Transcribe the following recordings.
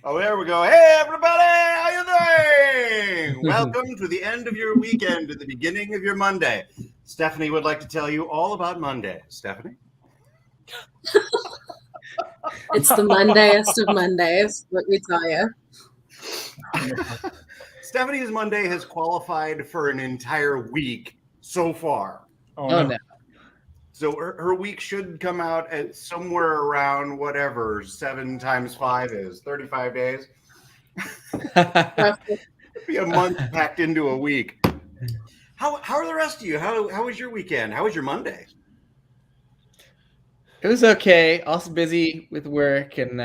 Oh, there we go. Hey, everybody, how you doing? Welcome to the end of your weekend, to the beginning of your Monday. Stephanie would like to tell you all about Monday. Stephanie? It's the Mondayest of Mondays, let me tell you. Stephanie's Monday has qualified for an entire week so far. Oh no. So her week should come out at somewhere around whatever 7 times 5 is, 35 days. It'd be a month packed into a week. How are the rest of you? How was your weekend? How was your Monday? It was okay. Also busy with work and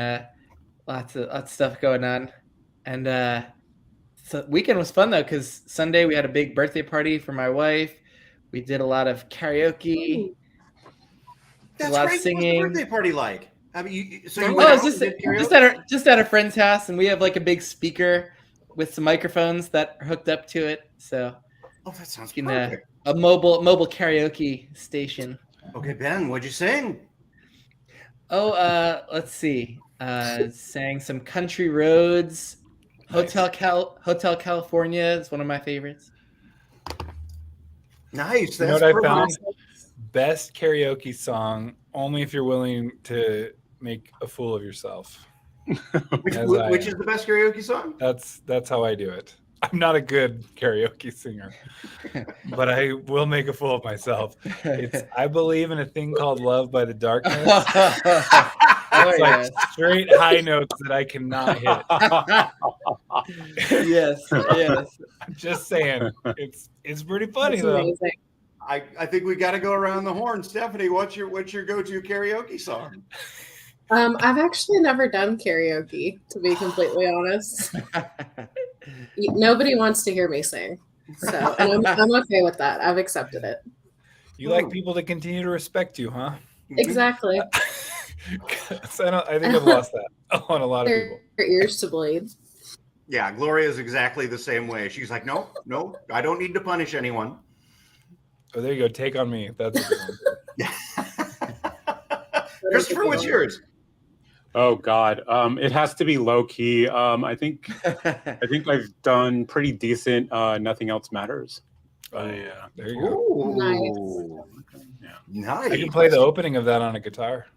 lots of stuff going on. And so weekend was fun though, because Sunday we had a big birthday party for my wife. We did a lot of karaoke. That's a lot great. of singing. What's the birthday party like? I mean, you Just at a friend's house, and we have like a big speaker with some microphones that are hooked up to it. So, that sounds perfect. A mobile karaoke station. Okay, Ben, what'd you sing? Let's see. Sang some Country Roads. Nice. Hotel California is one of my favorites. Nice. You know what I found? Best karaoke song, only if you're willing to make a fool of yourself. Which is the best karaoke song? That's how I do it. I'm not a good karaoke singer, but I will make a fool of myself. It's I Believe in a Thing Called Love by the Darkness. It's like straight high notes that I cannot hit. Yes. I'm just saying. It's pretty funny though. Amazing. I think we got to go around the horn. Stephanie, what's your go-to karaoke song? I've actually never done karaoke, to be completely honest. Nobody wants to hear me sing, so and I'm okay with that. I've accepted it. You like people to continue to respect you, huh? Exactly. I think I've lost that on a lot of people. Their ears to bleed. Yeah, Gloria is exactly the same way. She's like, no, I don't need to punish anyone. Oh, there you go. Take on Me. That's a good one. Christopher, what's yours? Oh God, it has to be low key. I think I've done pretty decent. Nothing Else Matters. Oh yeah, there you go. Nice. Yeah, nice. I can play the opening of that on a guitar.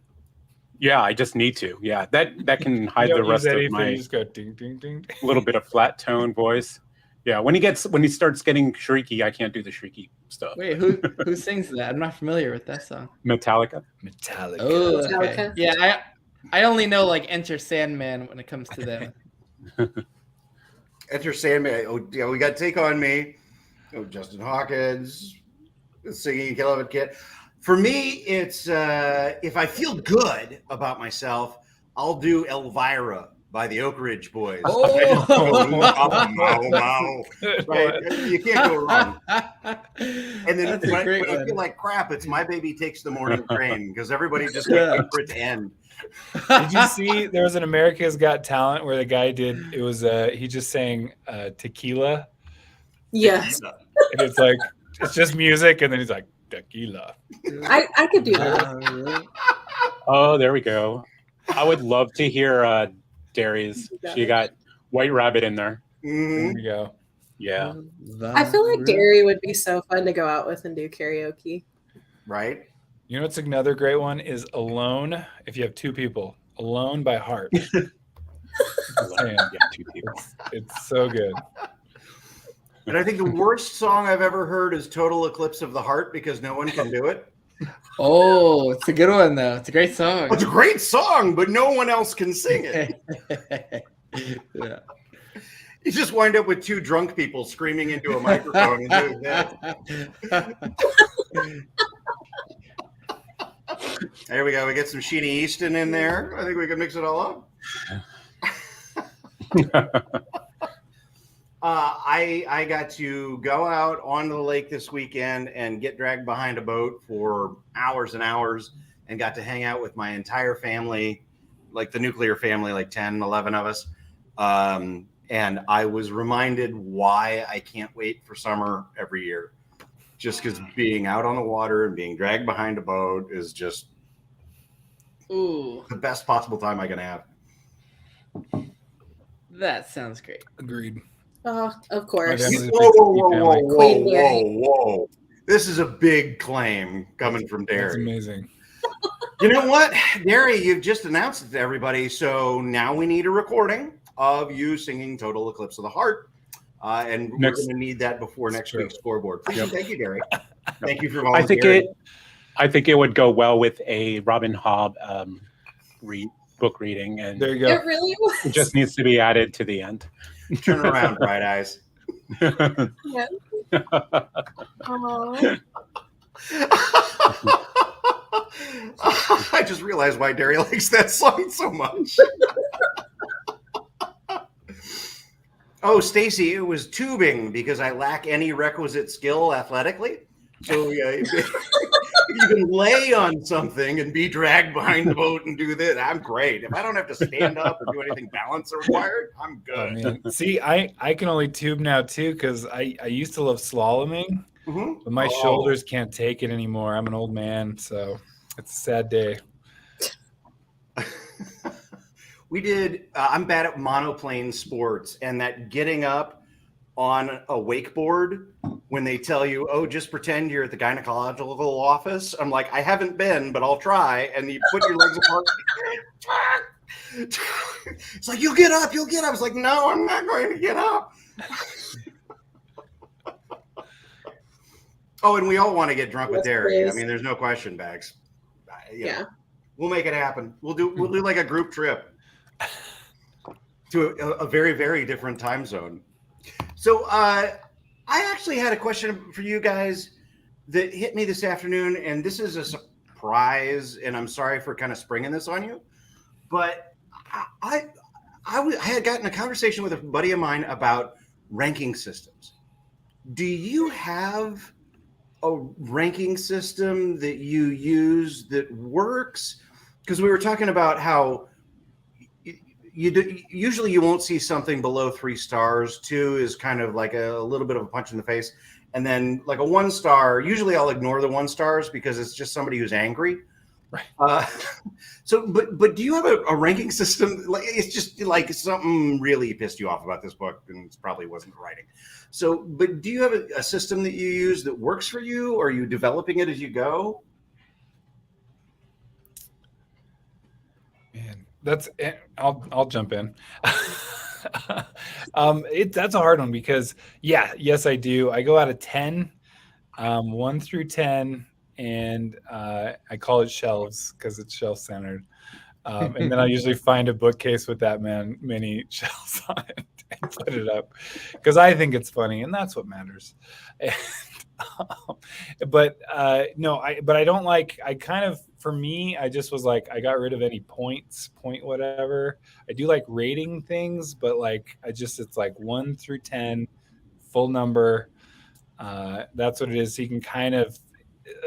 Yeah, I just need to. Yeah, that can hide the rest of my just go ding ding ding. Little bit of flat tone voice. Yeah, when he starts getting shrieky, I can't do the shrieky stuff. Wait, who sings that? I'm not familiar with that song. Metallica. Oh, okay. Yeah, I only know like Enter Sandman when it comes to them. Enter Sandman. Oh, yeah, we got Take on Me. Oh, Justin Hawkins singing "Kill It Kid." For me, it's if I feel good about myself, I'll do Elvira by the Oak Ridge Boys. Right? You can't go wrong. And then when I feel like crap, it's My Baby Takes the Morning Train, because everybody just waits for it to end. Did you see there was an America's Got Talent where the guy he just sang Tequila? Yes. And it's just music, and then he's like, Tequila. I could do that. Oh, there we go. I would love to hear Darius. She got White Rabbit in there. Mm-hmm. There we go. Yeah. I feel like Derry would be so fun to go out with and do karaoke. Right? You know what's another great one is Alone, if you have two people. Alone by Heart. It's so good. And I think the worst song I've ever heard is Total Eclipse of the Heart, because no one can do it. Oh, it's a good one, though. It's a great song. It's a great song, but no one else can sing it. Yeah. You just wind up with two drunk people screaming into a microphone and doing that. There we go. We get some Sheeny Easton in there. I think we can mix it all up. I got to go out onto the lake this weekend and get dragged behind a boat for hours and hours, and got to hang out with my entire family, like the nuclear family, like 10, 11 of us. And I was reminded why I can't wait for summer every year. Just because being out on the water and being dragged behind a boat is just the best possible time I can have. That sounds great. Agreed. Oh, of My course. family's a Whoa, big Steve family. Queen Mary. whoa. This is a big claim coming from That's Derry. amazing. You know what, Derry, you've just announced it to everybody. So now we need a recording of you singing Total Eclipse of the Heart. And we're going to need that before next week's scoreboard. Please, and thank you, Derry. Thank you for volunteering. I think it would go well with a Robin Hobb book reading, and There you go. It really was. it just needs to be added to the end. Turn around, Bright Eyes. Yeah. Aw. I just realized why Derry likes that song so much. Oh, Stacy, it was tubing because I lack any requisite skill athletically. So you can lay on something and be dragged behind the boat and do this. I'm great. If I don't have to stand up or do anything balance required, I'm good. Oh, man. See, I can only tube now too because I used to love slaloming, but my shoulders can't take it anymore. I'm an old man, so it's a sad day. We did. I'm bad at monoplane sports, and that getting up on a wakeboard when they tell you, "Oh, just pretend you're at the gynecological office." I'm like, I haven't been, but I'll try. And you put your legs apart. It's like, you'll get up. I was like, no, I'm not going to get up. Oh, and we all want to get drunk with Derry. I mean, there's no question, Bags. Yeah. We'll make it happen. We'll do like a group trip to a very, very different time zone. So I actually had a question for you guys that hit me this afternoon, and this is a surprise, and I'm sorry for kind of springing this on you, but I had gotten a conversation with a buddy of mine about ranking systems. Do you have a ranking system that you use that works? Because we were talking about how usually you won't see something below 3 stars. 2 is kind of like a little bit of a punch in the face. And then like a 1 star, usually I'll ignore the 1 stars because it's just somebody who's angry. Right. So, but do you have a ranking system? Like, it's just like something really pissed you off about this book, and it probably wasn't the writing. So, but do you have a system that you use that works for you, or are you developing it as you go? Man, I'll jump in. That's a hard one because yes, I do. I go out of 10, 1 through 10. And I call it shelves because it's shelf centered. And then I usually find a bookcase with that many shelves on it and put it up because I think it's funny and that's what matters. And, but I don't like, for me, I just was like, I got rid of any point whatever. I do like rating things, but like, it's like 1 through 10, full number. That's what it is. So you can kind of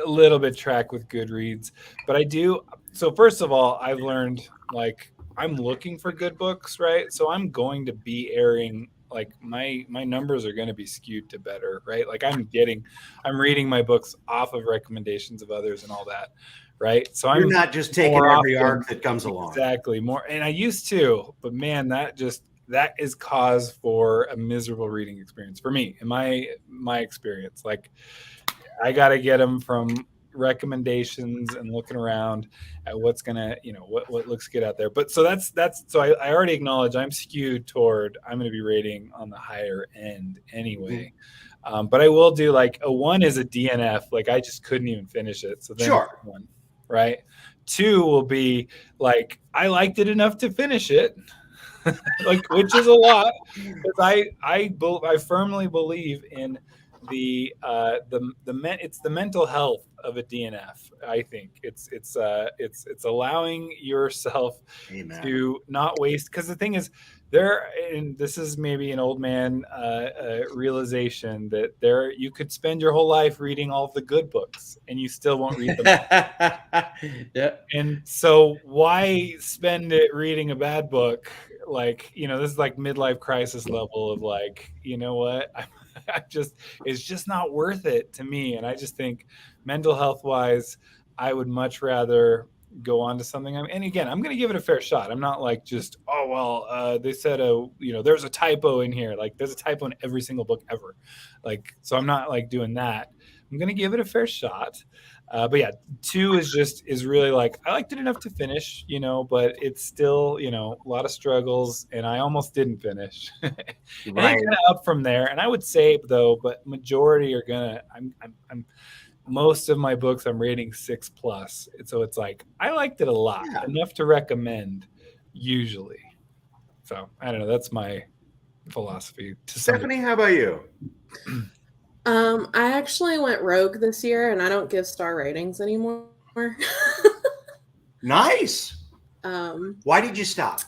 a little bit track with Goodreads, but I do. So first of all, I've learned like I'm looking for good books, right? So I'm going to be airing like my numbers are going to be skewed to better, right? Like I'm reading my books off of recommendations of others and all that, right? So You're not just taking every arc that comes along. Exactly. More, and I used to, but man, that is cause for a miserable reading experience for me in my experience. Like I got to get them from recommendations and looking around at what's gonna, what looks good out there. But so so I already acknowledge I'm skewed toward I'm going to be rating on the higher end anyway. But I will do like a 1 is a DNF. Like I just couldn't even finish it. So then sure. 1, right? 2 will be like I liked it enough to finish it. Like, which is a lot because I firmly believe in it's the mental health of a DNF. I think it's allowing yourself Amen. to not waste, because the thing is and this is maybe an old man realization that you could spend your whole life reading all of the good books and you still won't read them. Yeah. And so why spend it reading a bad book? Like, this is like midlife crisis level of like, you know what? It's just not worth it to me. And I just think mental health wise, I would much rather go on to something. And again, I'm going to give it a fair shot. I'm not like just, oh, well, they said, there's a typo in here. Like there's a typo in every single book ever. Like, so I'm not like doing that. I'm going to give it a fair shot. But yeah, 2 is really like, I liked it enough to finish, but it's still, a lot of struggles, and I almost didn't finish. And it's kind of up from there. And I would say though, but majority are gonna, I'm most of my books I'm rating 6+. And so it's like, I liked it a lot, enough to recommend usually. So I don't know. That's my philosophy. Stephanie, how about you? I actually went rogue this year, and I don't give star ratings anymore. Nice. Why did you stop?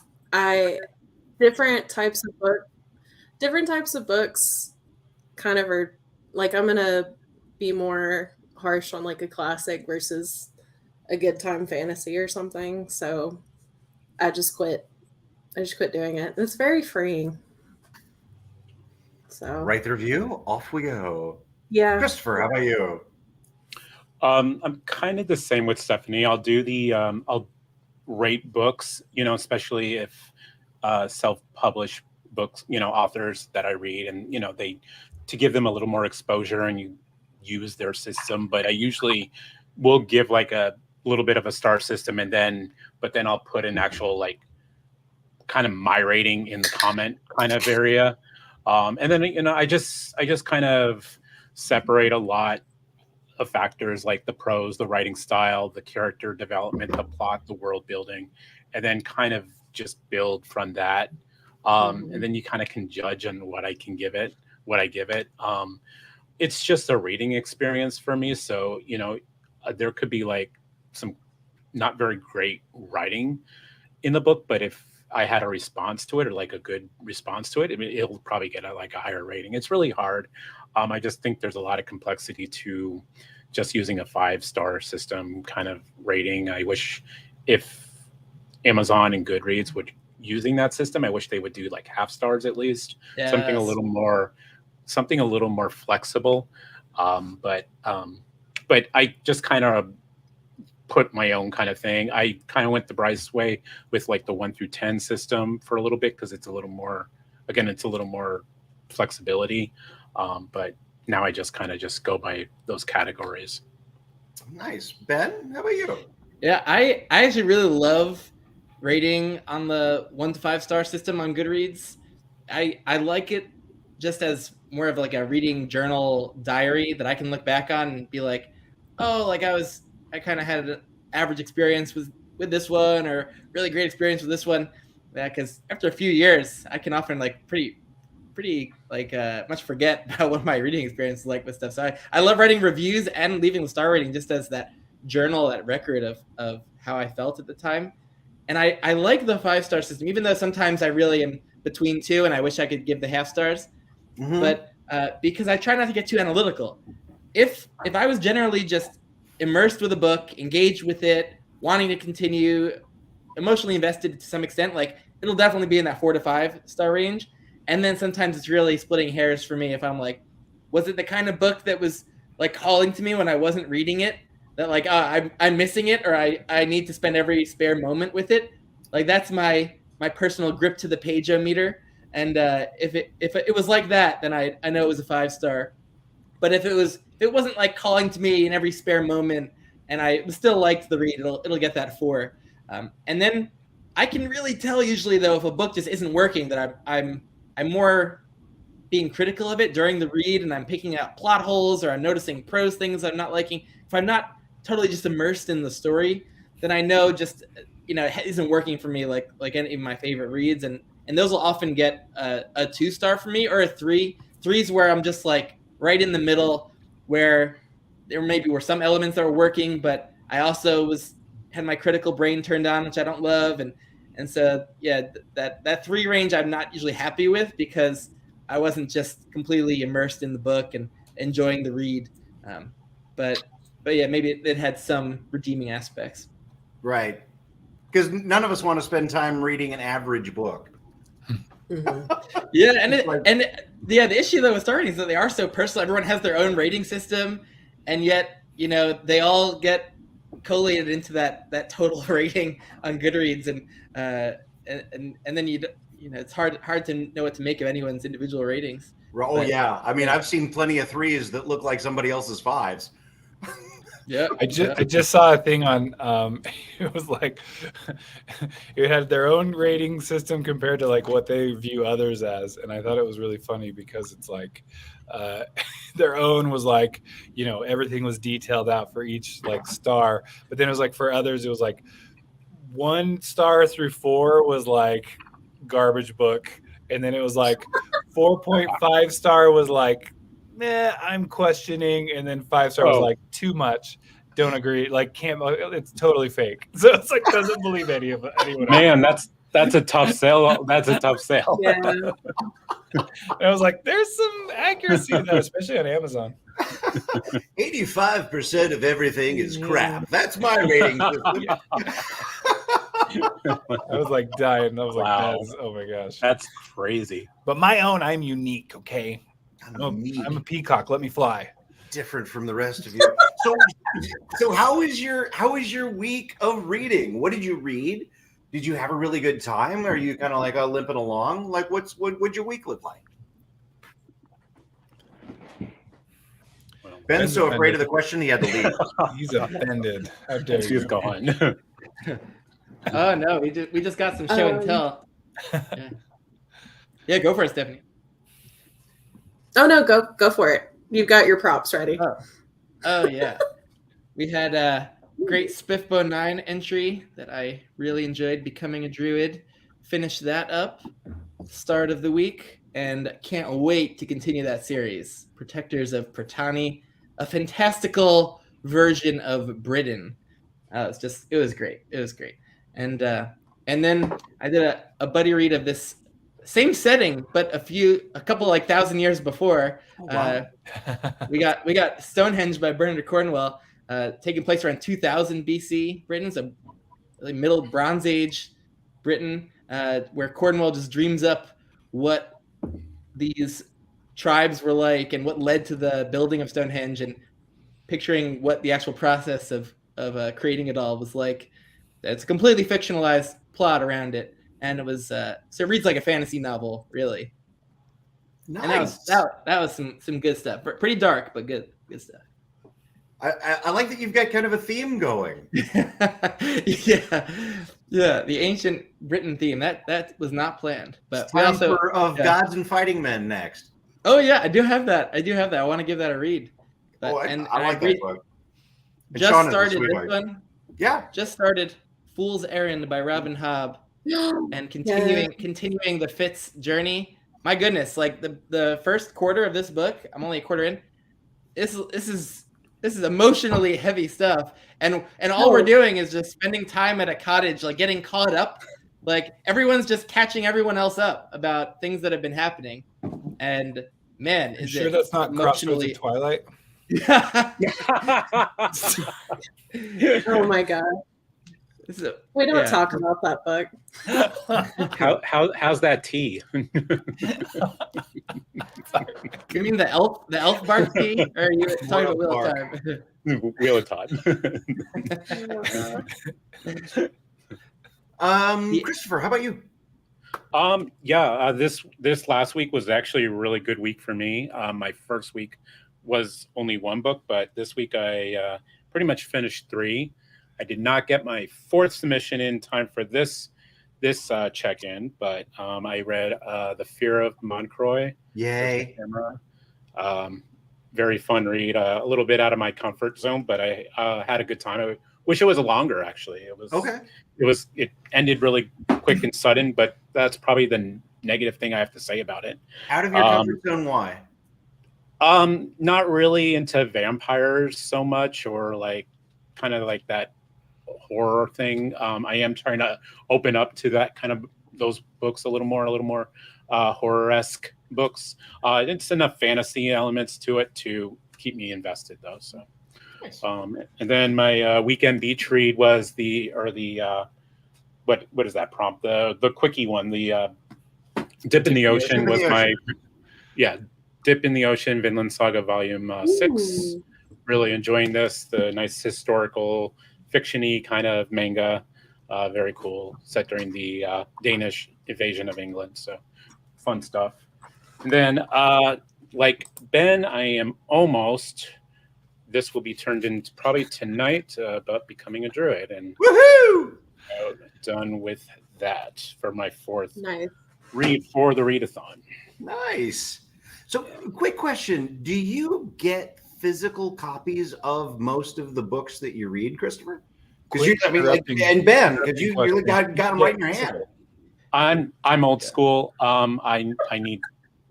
Different types of books kind of are like, I'm gonna be more harsh on like a classic versus a good time fantasy or something. So I just quit doing it. It's very freeing. So write the review, off we go. Yeah. Christopher, how about you? I'm kind of the same with Stephanie. I'll do I'll rate books, especially if self-published books, authors that I read, and to give them a little more exposure, and you use their system. But I usually will give like a little bit of a star system, but then I'll put an actual like kind of my rating in the comment kind of area. And then, I just kind of separate a lot of factors like the prose, the writing style, the character development, the plot, the world building, and then kind of just build from that. And then you kind of can judge on what I give it. It's just a reading experience for me. So, there could be like some not very great writing in the book, but if I had a response to it, or like a good response to it, it'll probably get a higher rating. It's really hard. I just think there's a lot of complexity to just using a 5-star system kind of rating. I wish if Amazon and Goodreads would using that system, I wish they would do like half stars at least. Yes. Something a little more flexible. But I just kind of put my own kind of thing. I kind of went the Bryce way with like the 1 through 10 system for a little bit, because it's a little more flexibility. But now I just kind of go by those categories. Nice. Ben, how about you? Yeah, I actually really love rating on the 1 to 5 star system on Goodreads. I like it just as more of like a reading journal diary that I can look back on and be like, oh, like I kind of had an average experience with this one, or really great experience with this one. Yeah, because after a few years, I can often like pretty much forget about what my reading experience is like with stuff. So I love writing reviews and leaving the star rating just as that journal, that record of how I felt at the time. And I like the 5-star system, even though sometimes I really am between 2 and I wish I could give the half stars. Mm-hmm. But because I try not to get too analytical. If I was generally just immersed with a book, engaged with it, wanting to continue, emotionally invested to some extent, like it'll definitely be in that 4 to 5 star range. And then sometimes it's really splitting hairs for me if I'm like, was it the kind of book that was like calling to me when I wasn't reading it, that like I'm missing it, or I need to spend every spare moment with it? Like that's my personal grip to the page-o-meter. And if it was like that, then I know it was a 5-star. But if it wasn't like calling to me in every spare moment, and I still liked the read, it'll get that 4. And then I can really tell usually though if a book just isn't working, that I'm more being critical of it during the read, and I'm picking out plot holes, or I'm noticing prose things I'm not liking. If I'm not totally just immersed in the story, then I know just it isn't working for me like any of my favorite reads, and those will often get a 2-star for me, or a 3. 3's where I'm just like right in the middle, where there maybe were some elements that were working, but I also had my critical brain turned on, which I don't love, and so yeah, that 3 range I'm not usually happy with, because I wasn't just completely immersed in the book and enjoying the read. But yeah, maybe it had some redeeming aspects. Right, because none of us want to spend time reading an average book. Mm-hmm. Yeah, the issue though with star ratings is that they are so personal. Everyone has their own rating system, and yet they all get collated into that total rating on Goodreads, and then it's hard to know what to make of anyone's individual ratings. Oh But, yeah, I mean, yeah. I've seen plenty of 3s that look like somebody else's 5s. Yeah, I just saw a thing on it was like it had their own rating system compared to like what they view others as, and I thought it was really funny because it's like their own was like, everything was detailed out for each like star, but then it was like for others it was like 1 star through 4 was like garbage book, and then it was like 4.5 star was like, I'm questioning, and then 5 star was like too much, don't agree, like can't, it's totally fake. So it's like doesn't believe anyone. Man, that's a tough sale. That's a tough sale. Yeah. And I was like, there's some accuracy there, especially on Amazon. 85% of everything is crap. That's my rating system. I was like dying. I was Wow. like, oh my gosh, That's crazy. but my own, I'm unique. Okay, I'm a peacock. Let me fly. Different from the rest of you. So how is your week of reading? What did you read? Did you have a really good time? Are you kind of like limping along? Like what'd your week look like? Ben's so afraid of the question he had to leave. He's offended. How dare She's you? gone. Oh no, we just got some show and tell. Yeah, go for it, Stephanie. Oh no, go for it. You've got your props ready. Oh yeah, we had a great Spiffbo 9 entry that I really enjoyed, Becoming a Druid. Finished that up, start of the week, and can't wait to continue that series. Protectors of Pratani, a fantastical version of Britain. It was great. It was great. And then I did a buddy read of this same setting, but a couple like 1,000 years before. Oh, wow. We got Stonehenge by Bernard Cornwell, taking place around 2000 BC Britain, so like middle Bronze Age Britain, where Cornwell just dreams up what these tribes were like and what led to the building of Stonehenge, and picturing what the actual process of creating it all was like. It's a completely fictionalized plot around it, and it was so it reads like a fantasy novel, really. Nice. And that was some good stuff. Pretty dark, but good stuff. I like that you've got kind of a theme going. Yeah. The ancient Britain theme that was not planned, but It's time for Gods and Fighting Men next. Oh yeah, I do have that. I want to give that a read. But, I like that book. And Just Sean is a started this sweetheart. one. Yeah. Just started Fool's Errand by Robin Hobb, and continuing the Fitz journey. My goodness, like the first quarter of this book, I'm only a quarter in. This is emotionally heavy stuff, and all we're doing is just spending time at a cottage, like getting caught up. Like everyone's just catching everyone else up about things that have been happening, and man, is sure it that's not emotionally Crossroads of Twilight? Oh my god. We don't talk about that book. How's that tea? You mean the elf bar tea, or are you talking about Wheel of Time? Wheel of Time. Christopher, how about you? This last week was actually a really good week for me. My first week was only 1 book, but this week I pretty much finished 3. I did not get my 4th submission in time for this check-in, but I read The Fear of Moncroy. Yay. Very fun read, a little bit out of my comfort zone, but I had a good time. I wish it was longer, actually. It was okay. It ended really quick and sudden, but that's probably the negative thing I have to say about it. Out of your comfort zone, why? Not really into vampires so much, or like kind of like that horror thing. I am trying to open up to that kind of those books a little more horror-esque books. It's enough fantasy elements to it to keep me invested though. So, nice. And then my weekend beach read was what is that prompt? The quickie one, the Dip in the Ocean was my Dip in the Ocean, Vinland Saga Volume 6. Really enjoying this. The nice historical fiction-y kind of manga. Very cool, set during the Danish invasion of England. So fun stuff. And then, like Ben, I am almost. This will be turned into probably tonight about becoming a druid, and Woohoo! done with that for my fourth Nice. read for the readathon. Nice. So, quick question: do you get physical copies of most of the books that you read, Christopher? Because you, I mean, like, and Ben, because you really got them right in your hand. I'm old school. I need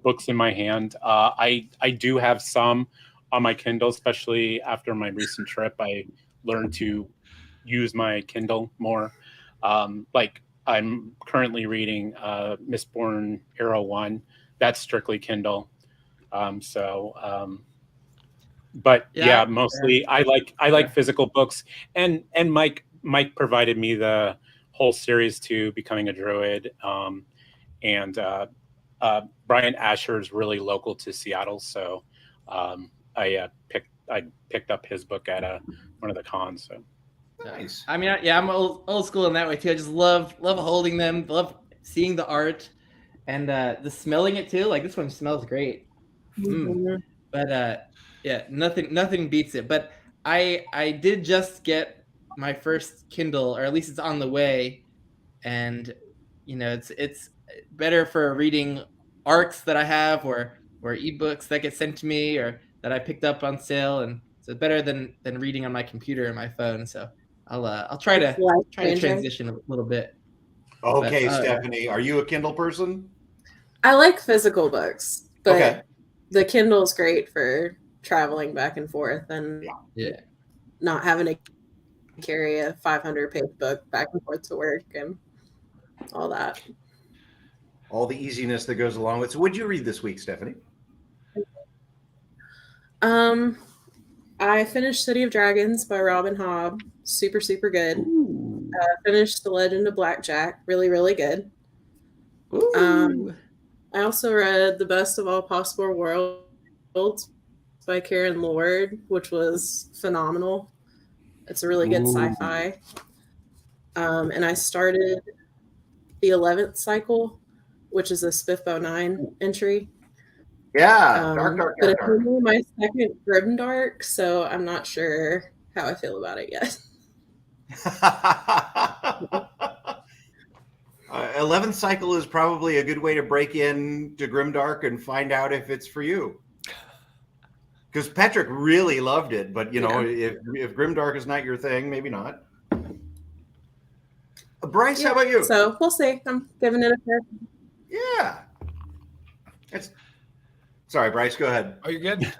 books in my hand. I do have some on my Kindle, especially after my recent trip. I learned to use my Kindle more. Like I'm currently reading Mistborn Era 1. That's strictly Kindle. But yeah, mostly I like physical books, and Mike provided me the whole series to Becoming a Druid, and Brian Asher is really local to Seattle, so I picked up his book at one of the cons. So nice. I mean, I'm old school in that way too. I just love holding them, love seeing the art, and the smelling it too. Like this one smells great. But yeah, nothing beats it. But I did just get my first Kindle, or at least it's on the way, and you know it's better for reading arcs that I have or ebooks that get sent to me or that I picked up on sale, and so it's better than reading on my computer and my phone. So I'll try to transition a little bit. Okay, but, Stephanie, are you a Kindle person? I like physical books, but the Kindle's great for traveling back and forth and not having to carry a 500-page book back and forth to work and all that. All the easiness that goes along with. So what'd you read this week, Stephanie? I finished City of Dragons by Robin Hobb. Super, super good. Finished The Legend of Blackjack. Really, really good. I also read The Best of All Possible Worlds by Karen Lord, which was phenomenal. It's a really good sci-fi. And I started The 11th Cycle, which is a Spiffbo 9 entry. Yeah, dark. But it's only my second Grimdark, so I'm not sure how I feel about it yet. 11th Cycle is probably a good way to break in to Grimdark and find out if it's for you. Because Patrick really loved it, but you know, if Grimdark is not your thing, maybe not. Bryce, how about you? So we'll see. I'm giving it a fair. Yeah. Sorry, Bryce, go ahead. Oh, you're good.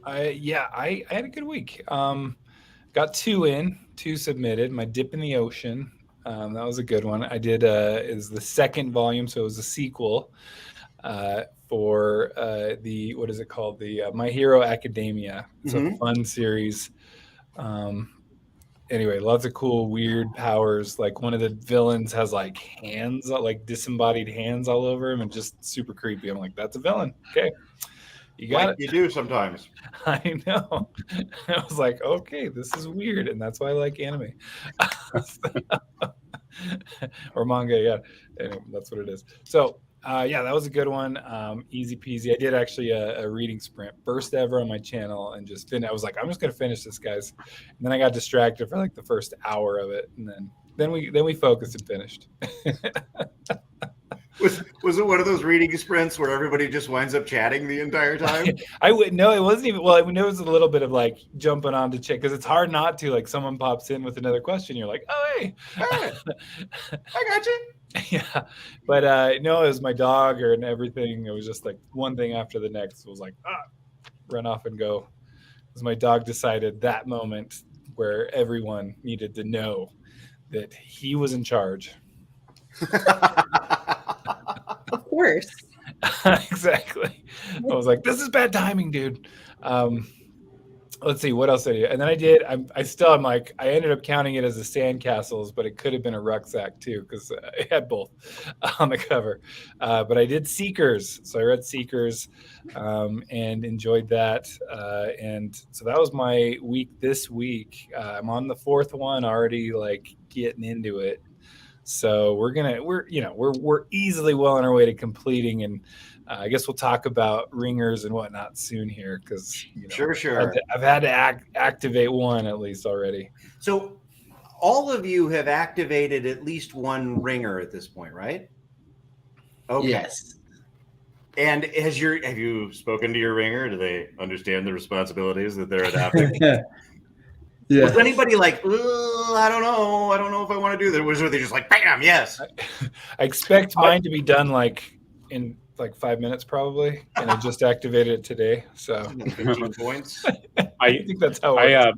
I had a good week. Got two submitted. My Dip in the Ocean. That was a good one. I did is the second volume, so it was a sequel for the what is it called? The My Hero Academia. It's a fun series. Anyway, lots of cool, weird powers. Like one of the villains has like hands, like disembodied hands all over him, and just super creepy. I'm like, that's a villain. Okay, you got it. You do sometimes. I know. I was like, okay, this is weird, and that's why I like anime or manga. Yeah, anyway, that's what it is. So. That was a good one. Easy peasy. I did actually a reading sprint, first ever on my channel, and just I was like, I'm just gonna finish this, guys. And then I got distracted for like the first hour of it, and then we focused and finished. Was it one of those reading sprints where everybody just winds up chatting the entire time? I would no, it wasn't even. Well, I mean, it was a little bit of like jumping on to check because it's hard not to. Like someone pops in with another question, you're like, oh hey, I got you. Yeah, but no, it was my dog and everything. It was just like one thing after the next. It was like run off and go. Because my dog decided that moment where everyone needed to know that he was in charge. Of course. Exactly. I was like, this is bad timing, dude. let's see what else I did. And then I did. I'm like, I ended up counting it as a sandcastles, but it could have been a rucksack too because it had both on the cover. But I did Seekers, so I read Seekers and enjoyed that. And so that was my week this week. I'm on the fourth one already, like getting into it. So we're easily well on our way to completing, and I guess we'll talk about ringers and whatnot soon here because Sure. I've had to activate one at least already. So all of you have activated at least one ringer at this point, right? Okay. Yes. And have you spoken to your ringer? Do they understand the responsibilities that they're adopting? Yeah. Was anybody like, I don't know if I want to do that? Was they just like, bam, yes? I expect mine to be done like in like 5 minutes probably, and I just activated it today. So 15 points. I think that's how it works.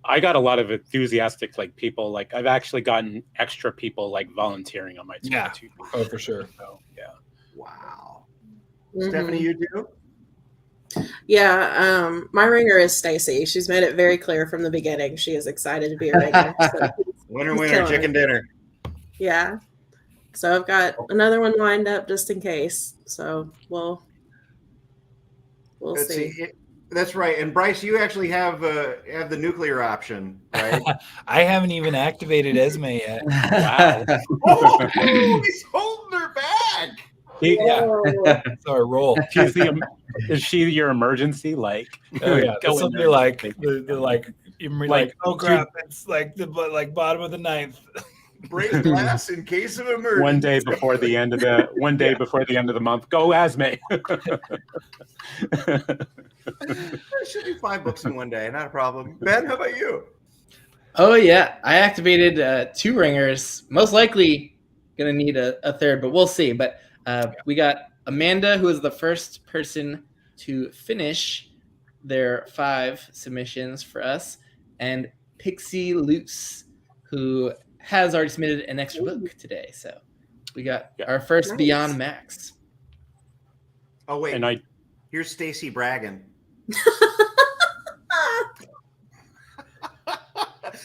I got a lot of enthusiastic like people. Like I've actually gotten extra people like volunteering on my team too. Oh, for sure. So, yeah. Wow. Mhm. Stephanie, you do? Yeah, my ringer is Stacy. She's made it very clear from the beginning. She is excited to be a ringer. So Winner, killing chicken it. dinner. yeah. So I've got another one lined up just in case. So we'll Let's see. see. That's right. And Bryce, you actually have the nuclear option, right? I haven't even activated Esme yet. Wow. Oh, he's holding her back. Yeah, Whoa. that's how I roll. Is she your emergency? Like, Oh yeah, go this will in be there. like like oh crap, it's like the bottom of the ninth. Break glass in case of emergency. One day before the end of the month, go Asme. There should be 5 books in one day, not a problem. Ben, how about you? Oh yeah, I activated 2 ringers. Most likely gonna need a third, but we'll see. But we got Amanda, who is the first person to finish their 5 submissions for us, and Pixie Luce, who has already submitted an extra book today. So we got our first Nice. Beyond Max. Oh wait, And here's Stacy bragging.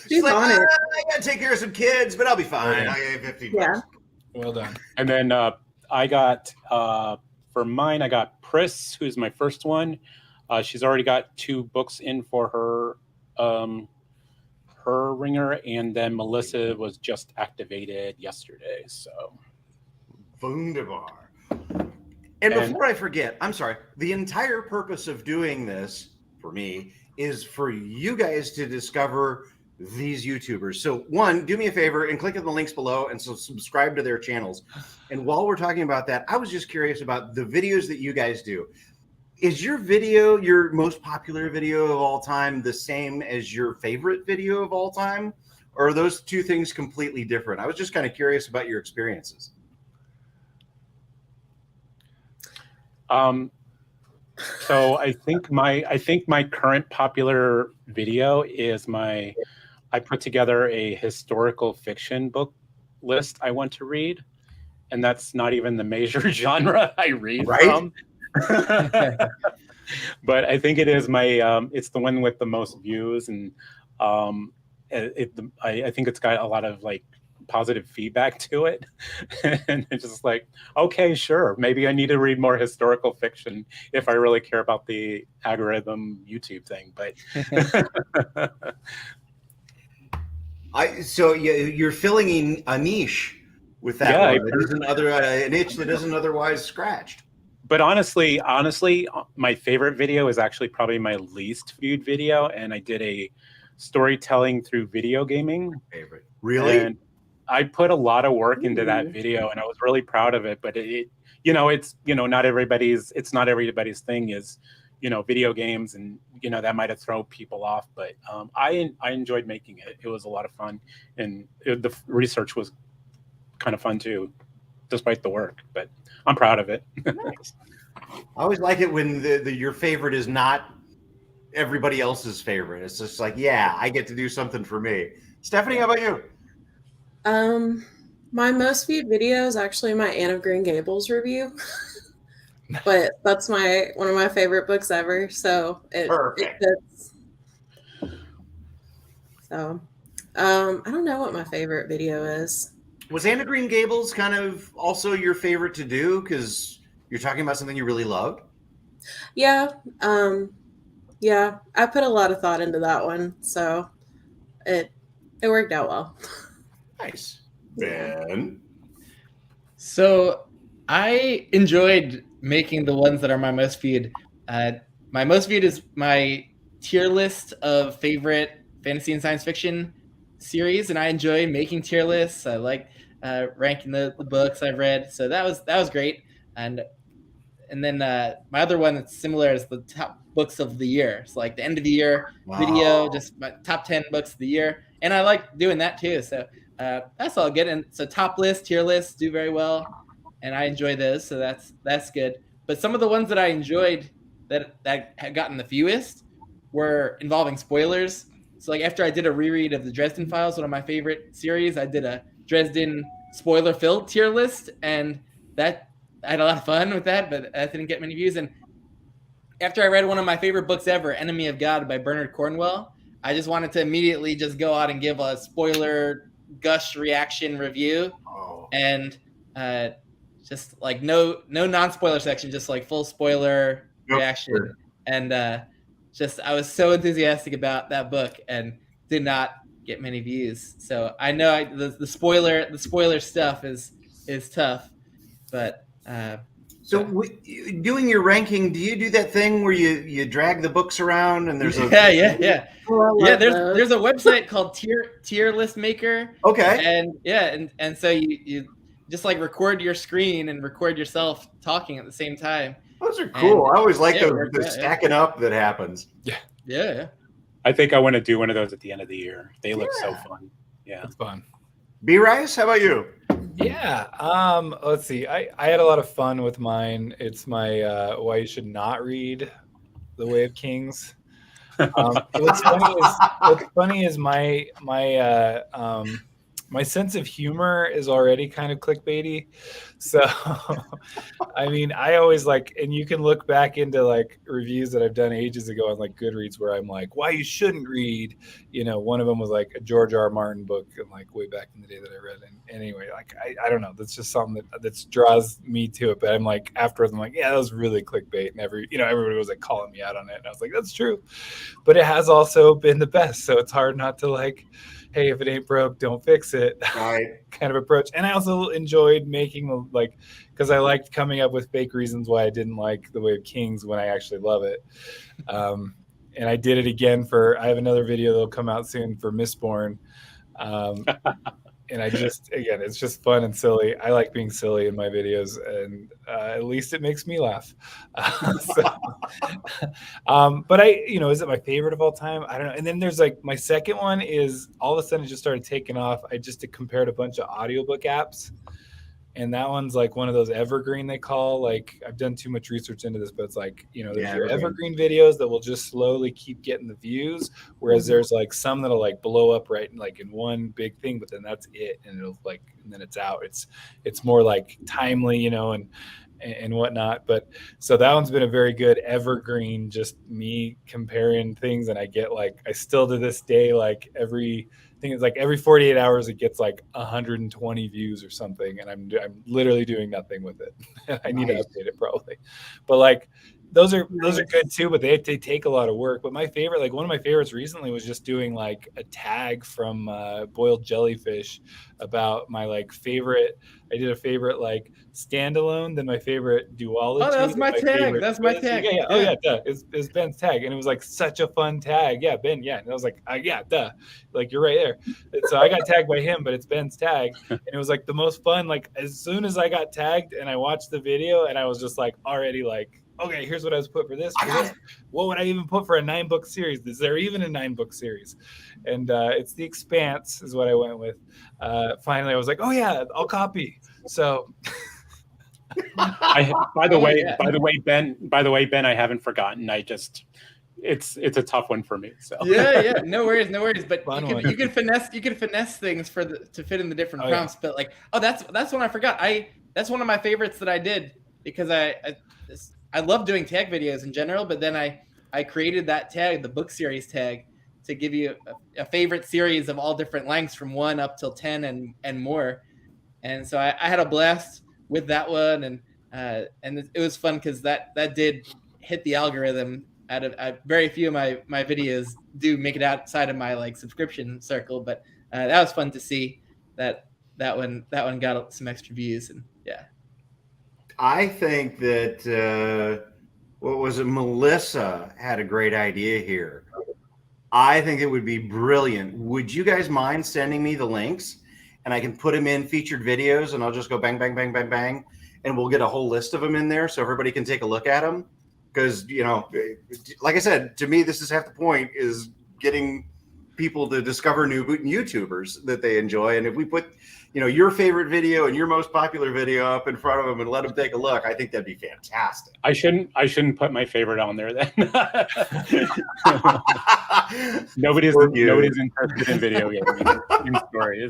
She's like, on it. I gotta take care of some kids, but I'll be fine. Yeah. I gave 15 Yeah. bucks. Well done. And then I got for mine, I got Pris, who's my first one. She's already got 2 books in for her ringer, and then Melissa was just activated yesterday. So Wunderbar. And before I forget, I'm sorry, the entire purpose of doing this for me is for you guys to discover these YouTubers. So one, do me a favor and click on the links below and subscribe to their channels. And while we're talking about that, I was just curious about the videos that you guys do. Is your video, your most popular video of all time, the same as your favorite video of all time? Or are those two things completely different? I was just kind of curious about your experiences. So I think my current popular video is I put together a historical fiction book list I want to read, and that's not even the major genre I read from. But I think it is it's the one with the most views, and I think it's got a lot of like positive feedback to it. And it's just like, okay, sure, maybe I need to read more historical fiction if I really care about the algorithm YouTube thing. But So you're filling a niche with that one. It isn't an itch that isn't otherwise scratched. But honestly, my favorite video is actually probably my least viewed video, and I did a storytelling through video gaming. Favorite, really? And I put a lot of work into that video, and I was really proud of it. But it's not everybody's thing is, video games, and that might have thrown people off. But I enjoyed making it. It was a lot of fun, and the research was kind of fun too, despite the work. But I'm proud of it. Nice. I always like it when your favorite is not everybody else's favorite. It's just like, yeah, I get to do something for me. Stephanie, how about you? My most viewed video is actually my Anne of Green Gables review. But that's one of my favorite books ever. So it fits. So, I don't know what my favorite video is. Was Anne of Green Gables kind of also your favorite to do because you're talking about something you really loved? Yeah, yeah, I put a lot of thought into that one, so it worked out well. Nice. Yeah. Ben? So I enjoyed making the ones that are my most viewed. My most viewed is my tier list of favorite fantasy and science fiction series, and I enjoy making tier lists. I like ranking the books I've read, so that was great. And then my other one that's similar is the top books of the year. It's like the end of the year video, just my top 10 books of the year, and I like doing that too. So that's all good. And so top list, tier lists do very well, and I enjoy those. So that's good. But some of the ones that I enjoyed that had gotten the fewest were involving spoilers. So like after I did a reread of the Dresden Files, one of my favorite series, I did a Dresden spoiler-filled tier list, and that I had a lot of fun with that, but that didn't get many views. And after I read one of my favorite books ever, Enemy of God by Bernard Cornwell, I just wanted to immediately just go out and give a spoiler gush reaction review. And just like no non-spoiler section, just like full spoiler reaction. Sure. And just I was so enthusiastic about that book and did not get many views. So I know the spoiler stuff is tough, but So doing your ranking, do you do that thing where you drag the books around and there's a yeah Oh, I love those. there's a website called tier list maker. Okay. And so you just like record your screen and record yourself talking at the same time. Those are cool. And, I always like yeah, the stacking up that happens. Yeah. I think I want to do one of those at the end of the year. They look so fun. Yeah. It's fun. B-Rice, how about you? Yeah. Let's see. I had a lot of fun with mine. It's my why you should not read The Way of Kings. What's funny is my sense of humor is already kind of clickbaity. So, I mean, I always like, and you can look back into like reviews that I've done ages ago on like Goodreads where I'm like, why you shouldn't read, one of them was like a George R. R. Martin book and like way back in the day that I read. And anyway, like, I don't know. That's just something that draws me to it. But I'm like, afterwards, I'm like, yeah, that was really clickbait. And everybody was like calling me out on it. And I was like, that's true. But it has also been the best. So it's hard not to like, hey, if it ain't broke, don't fix it. Right. Kind of approach. And I also enjoyed making because I liked coming up with fake reasons why I didn't like The Way of Kings when I actually love it. And I did it again I have another video that'll come out soon for Mistborn. And it's just fun and silly. I like being silly in my videos, and at least it makes me laugh. But is it my favorite of all time? I don't know. And then there's like my second one is all of a sudden it just started taking off. I just compared a bunch of audiobook apps. And that one's like one of those evergreen they call. Like I've done too much research into this, but it's like, there's your evergreen videos that will just slowly keep getting the views. Whereas there's like some that'll like blow up right like in one big thing, but then that's it. And it'll like, and then it's out. It's more like timely, and whatnot. But so that one's been a very good evergreen, just me comparing things. And I get like, I still to this day, like every 48 hours it gets like 120 views or something, and I'm literally doing nothing with it. I need to update it probably, but like those are good too, but they take a lot of work. But my favorite, like one of my favorites recently was just doing like a tag from Boiled Jellyfish about my like favorite. I did a favorite like standalone, then my favorite duology. Oh, that's my tag. That's my tag. Yeah. Oh yeah, duh. It's Ben's tag, and it was like such a fun tag. Yeah, Ben. Yeah, and I was like, yeah, duh. Like you're right there. And so I got tagged by him, but it's Ben's tag, and it was like the most fun. Like as soon as I got tagged and I watched the video, and I was just like already like, okay, here's what I was put for this. What would I even put for a 9-book series? Is there even a 9-book series? And it's The Expanse is what I went with. Finally, I was like, oh yeah, I'll copy. So, by the way, Ben, I haven't forgotten. It's a tough one for me. So yeah, no worries. But you can finesse things to fit in the different prompts. Yeah. But like, that's one I forgot. That's one of my favorites that I did because I love doing tag videos in general. But then I created that tag, the book series tag, to give you a favorite series of all different lengths from 1 up till 10 and more. And so I had a blast with that one, and it was fun because that did hit the algorithm. Out of very few of my videos do make it outside of my like subscription circle, but that was fun to see that one got some extra views. And yeah, I think that what was it? Melissa had a great idea here. I think it would be brilliant. Would you guys mind sending me the links, and I can put them in featured videos, and I'll just go bang, bang, bang, bang, bang, and we'll get a whole list of them in there so everybody can take a look at them. Because, you know, like I said, to me, this is half the point, is getting people to discover new YouTubers that they enjoy. And if we put, you know, your favorite video and your most popular video up in front of them and let them take a look, I think that'd be fantastic. I shouldn't put my favorite on there then. Nobody's interested in video games stories.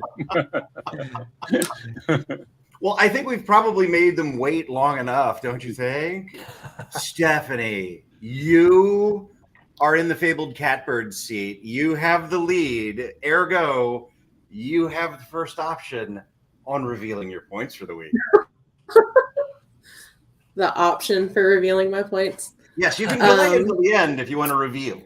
Well, I think we've probably made them wait long enough, don't you think? Stephanie, you are in the fabled catbird seat. You have the lead. Ergo, you have the first option on revealing your points for the week. The option for revealing my points? Yes, you can delay until the end if you want to reveal.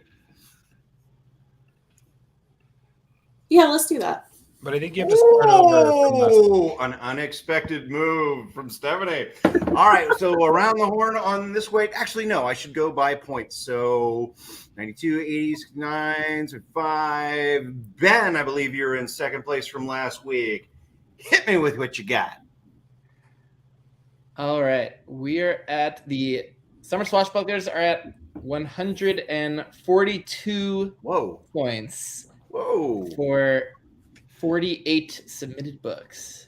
Yeah, let's do that. But I think you have to start over. An unexpected move from Stephanie. All right, so around the horn on this way. Actually, no, I should go by points. So 92, 80, 69, 5. Ben, I believe you're in second place from last week. Hit me with what you got. All right, we're at the Summer Swashbucklers are at 142 points. Whoa. For 48 submitted books.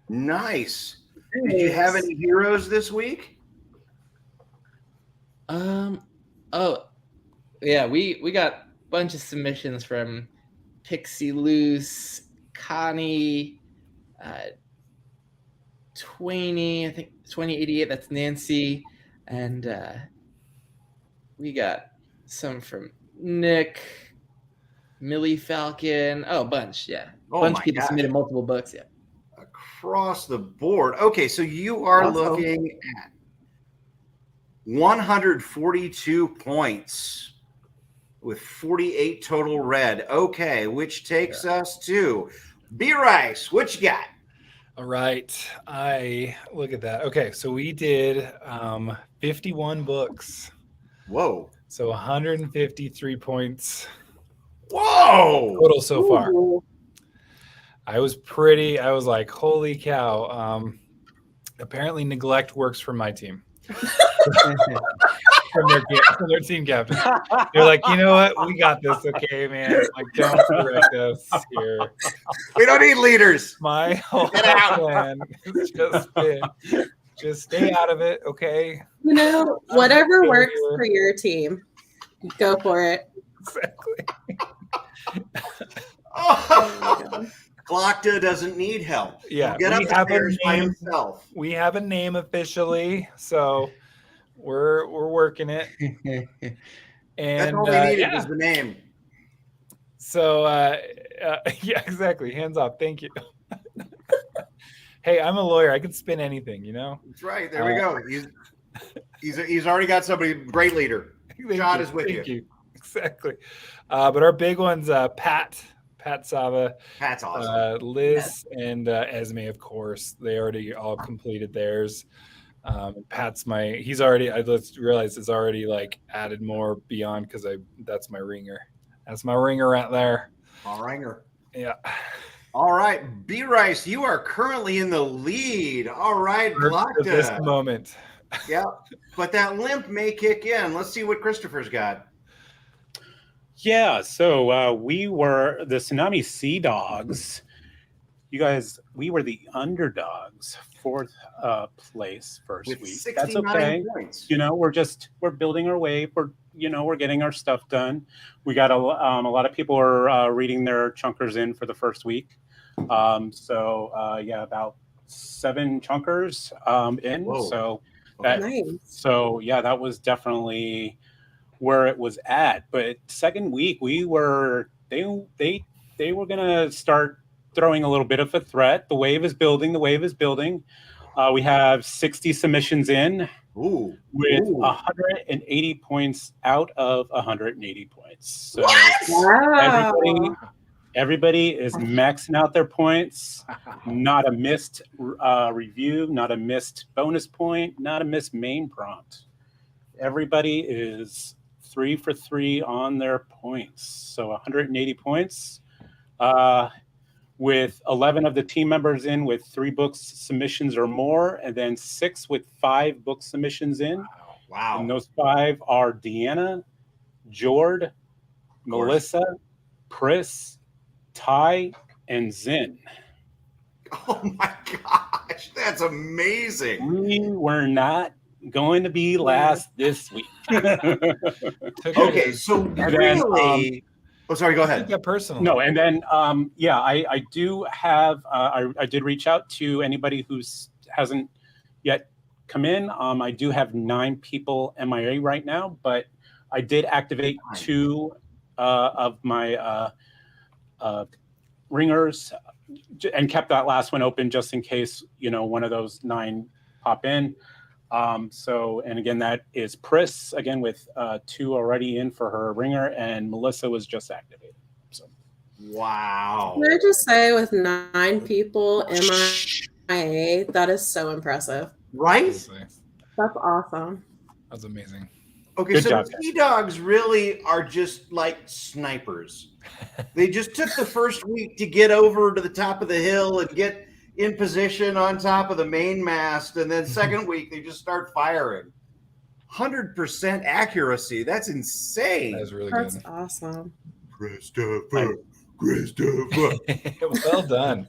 Nice. Did you have any heroes this week? Oh, yeah, we got a bunch of submissions from Pixie Loose, Connie, Twainy, I think 2088, that's Nancy, and we got some from Nick, Millie Falcon. Oh, a bunch, yeah. A bunch of people submitted multiple books, yeah. Across the board. Okay, so you are looking at 142 points with 48 total red. Okay, which takes us to B Rice. What you got? All right. I look at that. Okay, so we did 51 books. Whoa. So 153 points. Whoa! Total so far. I was like, holy cow. Apparently neglect works for my team. from their team captain. They're like, you know what? We got this, okay, man. Like, don't correct us here. We don't need leaders. My whole plan has just been just stay out of it, okay? You know, whatever works for your team, go for it. Exactly. Glocta doesn't need help. Yeah, get up there by himself. We have a name officially, so we're working it. And that's all we needed was the name. So yeah, exactly. Hands off. Thank you. Hey, I'm a lawyer. I can spin anything, you know. That's right. There we go. He's already got somebody. Great leader. Shot is with you. Thank you. Exactly. But our big one's Pat Sava. Pat's awesome. Liz and Esme, of course. They already all completed theirs. Pat's he's already, let's realize, has already like added more beyond because that's my ringer. That's my ringer right there. All ringer. Yeah. All right. B Rice, you are currently in the lead. All right. At this moment. Yeah. But that limp may kick in. Let's see what Christopher's got. Yeah, so we were the Tsunami Sea Dogs. You guys, we were the underdogs, fourth place first with week. 69 That's okay. Points. You know, we're building our way. We're getting our stuff done. We got a lot of people are reading their chunkers in for the first week. Yeah, about 7 chunkers in. Whoa. So Okay. that, so yeah, that was definitely where it was at. But second week, they were gonna start throwing a little bit of a threat. The wave is building. We have 60 submissions in with 180 points out of 180 points. So Wow. everybody is maxing out their points. Not a missed review, not a missed bonus point, not a missed main prompt. Everybody is 3 for 3 on their points. So 180 points. With 11 of the team members in with 3 book submissions or more, and then 6 with 5 book submissions in. Wow. And those 5 are Deanna, Jord, Melissa, Chris, Ty, and Zin. Oh my gosh, that's amazing. We were not going to be last this week. Okay, so really... oh, sorry, go ahead. Yeah, personal. No, and then I do have I did reach out to anybody who's hasn't yet come in. I do have 9 people MIA right now, but I did activate 2 of my ringers and kept that last one open just in case one of those 9 pop in. And again, that is Pris, again, with 2 already in for her ringer, and Melissa was just activated. So, wow. Can I just say, with 9 people MIA, that is so impressive. Right? That's awesome. That's amazing. Okay, Good so job, the Sea Dogs really are just like snipers. They just took the first week to get over to the top of the hill and get in position on top of the main mast, and then second week they just start firing. 100% accuracy. That's insane. That was really That's good. awesome. Christopher. Well done.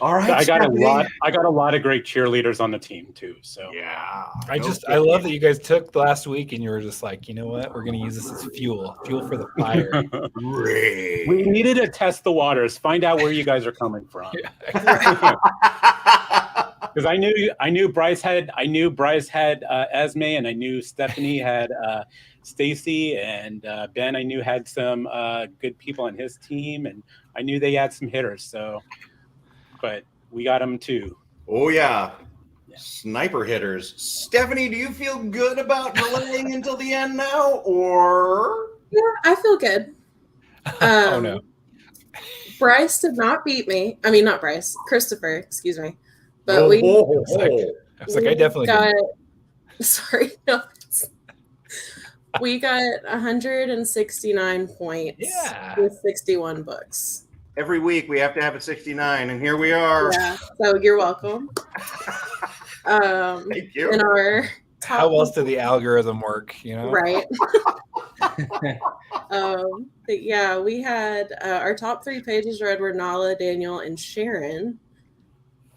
All right. I got Stephanie. I got a lot of great cheerleaders on the team too. So Yeah. I love that you guys took last week and you were just like, you know what, we're gonna use this as fuel for the fire. Great. we needed to test the waters, find out where you guys are coming from. Because I knew Bryce had Esme, and I knew Stephanie had Stacy, and Ben I knew had some good people on his team, and I knew they had some hitters. So, but we got them too. Oh yeah. Sniper hitters. Stephanie, do you feel good about delaying until the end now, or? Yeah, I feel good. Oh no. Bryce did not beat me. I mean, not Bryce. Christopher, excuse me. But I I was like, I definitely got. didn't. Sorry, no. We got 169 points with 61 books. Every week we have to have a 69, and here we are. Yeah, so you're welcome. Thank you. In our top, How else did the algorithm work? right? But yeah, we had our top 3 pages read were Nala, Daniel, and Sharon.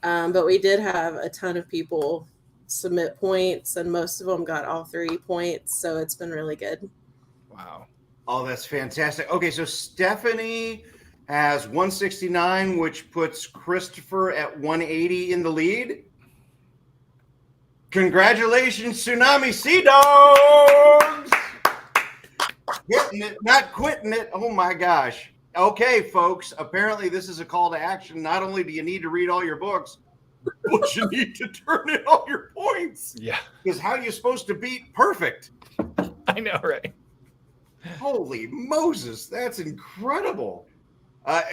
But we did have a ton of people submit points, and most of them got all 3 points. So it's been really good. Wow. Oh, that's fantastic. Okay, so Stephanie has 169, which puts Christopher at 180 in the lead. Congratulations, Tsunami Sea Dogs! Hitting it, not quitting it. Oh my gosh. Okay, folks, apparently this is a call to action. Not only do you need to read all your books, but you need to turn in all your points. Yeah. Because how are you supposed to beat perfect? I know, right? Holy Moses, that's incredible.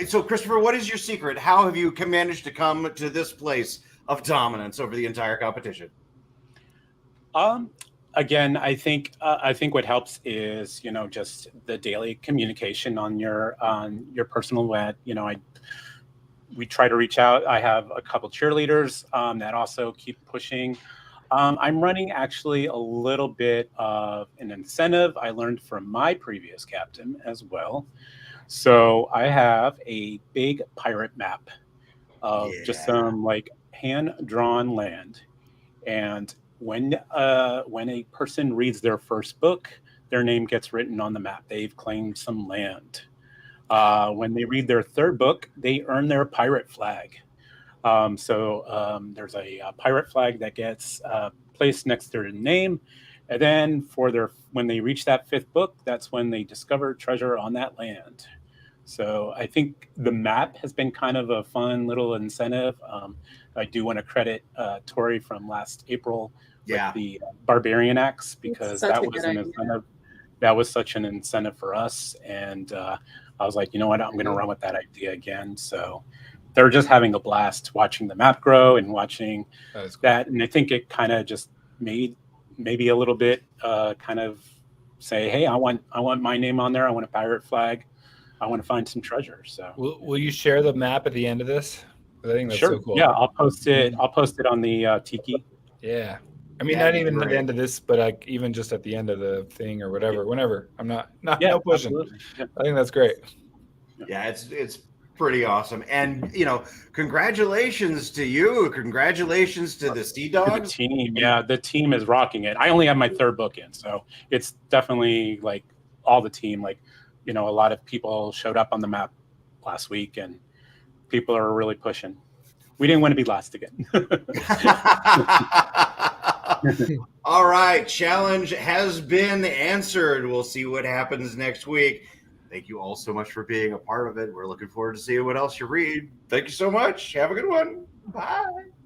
So, Christopher, what is your secret? How have you managed to come to this place of dominance over the entire competition? Again, I think what helps is just the daily communication on your personal web. We try to reach out. I have a couple cheerleaders that also keep pushing. I'm running actually a little bit of an incentive I learned from my previous captain as well. So I have a big pirate map of just some like hand-drawn land. And when a person reads their first book, their name gets written on the map. They've claimed some land. When they read their third book, they earn their pirate flag. So there's a pirate flag that gets placed next to their name. And then when they reach that 5th book, that's when they discover treasure on that land. So I think the map has been kind of a fun little incentive. I do want to credit Tori from last April with the Barbarian Axe, because that was an incentive. That was such an incentive for us. And I was like, you know what, I'm going to run with that idea again. So they're just having a blast watching the map grow and watching that. And I think it kind of just made maybe a little bit kind of say, hey, I want my name on there. I want a pirate flag. I want to find some treasure. So will you share the map at the end of this? I think that's so cool. Yeah, I'll post it. I'll post it on the Tiki. Yeah. I mean, not even at the end of this, but like even just at the end of the thing or whatever, whenever. I'm no pushing. Yeah. I think that's great. Yeah, it's pretty awesome. And, you know, congratulations to you. Congratulations to the Sea Dogs. The team. Yeah, the team is rocking it. I only have my 3rd book in, so it's definitely like all the team. Like, you know, a lot of people showed up on the map last week, and people are really pushing. We didn't want to be last again. All right, challenge has been answered. We'll see what happens next week. Thank you all so much for being a part of it. We're looking forward to seeing what else you read. Thank you so much. Have a good one. Bye.